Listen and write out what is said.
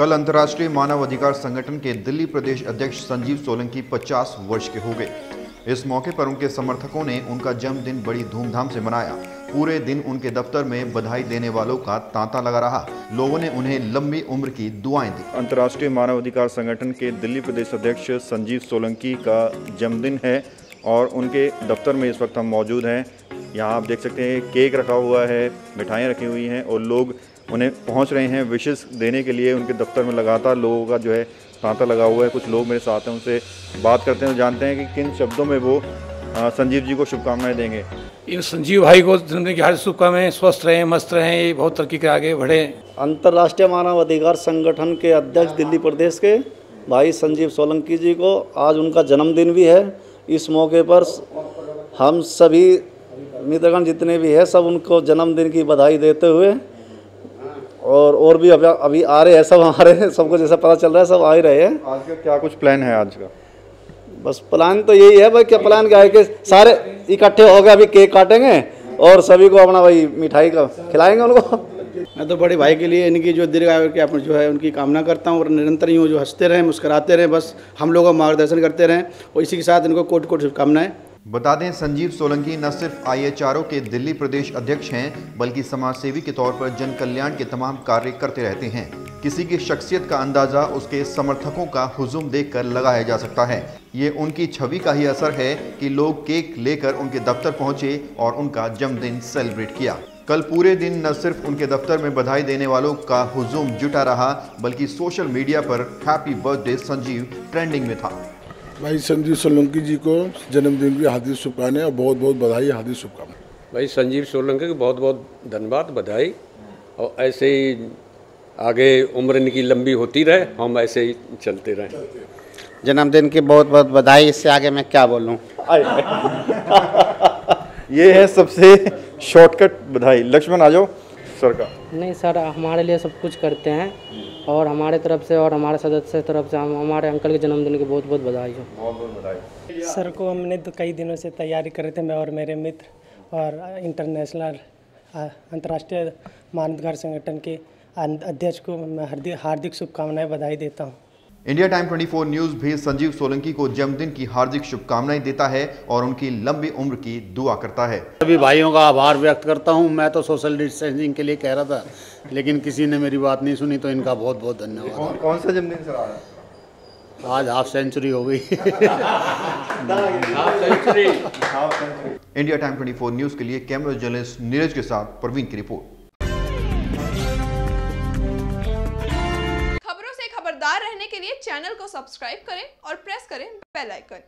कल अंतर्राष्ट्रीय मानव अधिकार संगठन के दिल्ली प्रदेश अध्यक्ष संजीव सोलंकी 50 वर्ष के हो गए। इस मौके पर उनके समर्थकों ने उनका जन्मदिन बड़ी धूमधाम से मनाया। पूरे दिन उनके दफ्तर में बधाई देने वालों का तांता लगा रहा। लोगों ने उन्हें लंबी उम्र की दुआएं दी। अंतर्राष्ट्रीय मानव अधिकार संगठन के दिल्ली प्रदेश अध्यक्ष संजीव सोलंकी का जन्मदिन है और उनके दफ्तर में इस वक्त हम मौजूद हैं। यहाँ आप देख सकते हैं केक रखा हुआ है, मिठाइयाँ रखी हुई हैं और लोग उन्हें पहुँच रहे हैं विशेष देने के लिए। उनके दफ्तर में लगातार लोगों का जो है तांता लगा हुआ है। कुछ लोग मेरे साथ हैं, उनसे बात करते हैं, जानते हैं कि किन शब्दों में वो संजीव जी को शुभकामनाएं देंगे। इन संजीव भाई को जन्मदिन की हार्दिक शुभकामनाएं। स्वस्थ रहें, मस्त रहें, ये बहुत तरक्की के आगे बढ़े। अंतर्राष्ट्रीय मानव अधिकार संगठन के अध्यक्ष दिल्ली प्रदेश के भाई संजीव सोलंकी जी को आज उनका जन्मदिन भी है। इस मौके पर हम सभी मित्रगण जितने भी हैं सब उनको जन्मदिन की बधाई देते हुए और भी अभी आ रहे हैं सब, हमारे सबको जैसा पता चल रहा है सब आ ही रहे हैं। आज का क्या कुछ प्लान है आज का? बस प्लान तो यही है भाई, क्या प्लान क्या है कि सारे इकट्ठे हो गए, अभी केक काटेंगे और सभी को अपना भाई मिठाई का खिलाएंगे उनको। मैं तो बड़े भाई के लिए इनकी जो दीर्घायु की अपने जो है उनकी कामना करता हूँ और निरंतर यूँ जो हंसते रहें, मुस्कराते रहें, बस हम लोगों का मार्गदर्शन करते रहें और इसी के साथ इनको कोटि कोटि शुभकामनाएं। बता दें संजीव सोलंकी न सिर्फ IHRO के दिल्ली प्रदेश अध्यक्ष हैं बल्कि समाजसेवी के तौर पर जन कल्याण के तमाम कार्य करते रहते हैं। किसी की शख्सियत का अंदाजा उसके समर्थकों का हुजूम देखकर लगाया जा सकता है। ये उनकी छवि का ही असर है कि लोग केक लेकर उनके दफ्तर पहुंचे और उनका जन्मदिन सेलिब्रेट किया। कल पूरे दिन न सिर्फ उनके दफ्तर में बधाई देने वालों का हुजूम जुटा रहा बल्कि सोशल मीडिया पर हैप्पी बर्थडे संजीव ट्रेंडिंग में था। भाई संजीव सोलंकी जी को जन्मदिन की हार्दिक शुभकामनाएं और बहुत बहुत बधाई, हार्दिक शुभकामनाएं। भाई संजीव सोलंकी को बहुत बहुत धन्यवाद, बधाई, और ऐसे ही आगे उम्र इनकी लंबी होती रहे, हम ऐसे ही चलते रहें। जन्मदिन की बहुत बहुत बधाई, इससे आगे मैं क्या बोलूं। ये है सबसे शॉर्टकट बधाई। लक्ष्मण आ जाओ सर का। नहीं सर, हमारे लिए सब कुछ करते हैं और हमारे तरफ से और हमारे सदस्य तरफ से हमारे अंकल के जन्मदिन की बहुत बहुत बधाई हो। बहुत बहुत बधाई। सर को हमने तो कई दिनों से तैयारी कर रहे थे, मैं और मेरे मित्र, और इंटरनेशनल अंतर्राष्ट्रीय मानव अधिकार संगठन के अध्यक्ष को मैं हार्दिक शुभकामनाएं, बधाई देता हूं। इंडिया टाइम 24 न्यूज़ भी संजीव सोलंकी को जन्मदिन की हार्दिक शुभकामनाएं देता है और उनकी लंबी उम्र की दुआ करता है। सभी भाइयों का आभार व्यक्त करता हूं। मैं तो सोशल डिस्टेंसिंग के लिए कह रहा था लेकिन किसी ने मेरी बात नहीं सुनी, तो इनका बहुत बहुत धन्यवाद। कौन सा जन्मदिन सर आया? आज हाफ सेंचुरी हो गई। इंडिया टाइम 24 न्यूज़ के लिए कैमरा जर्नलिस्ट नीरज के साथ परवीन की रिपोर्ट। खबरों से खबरदार रहने के लिए चैनल को सब्सक्राइब करें और प्रेस करें बेल आइकन।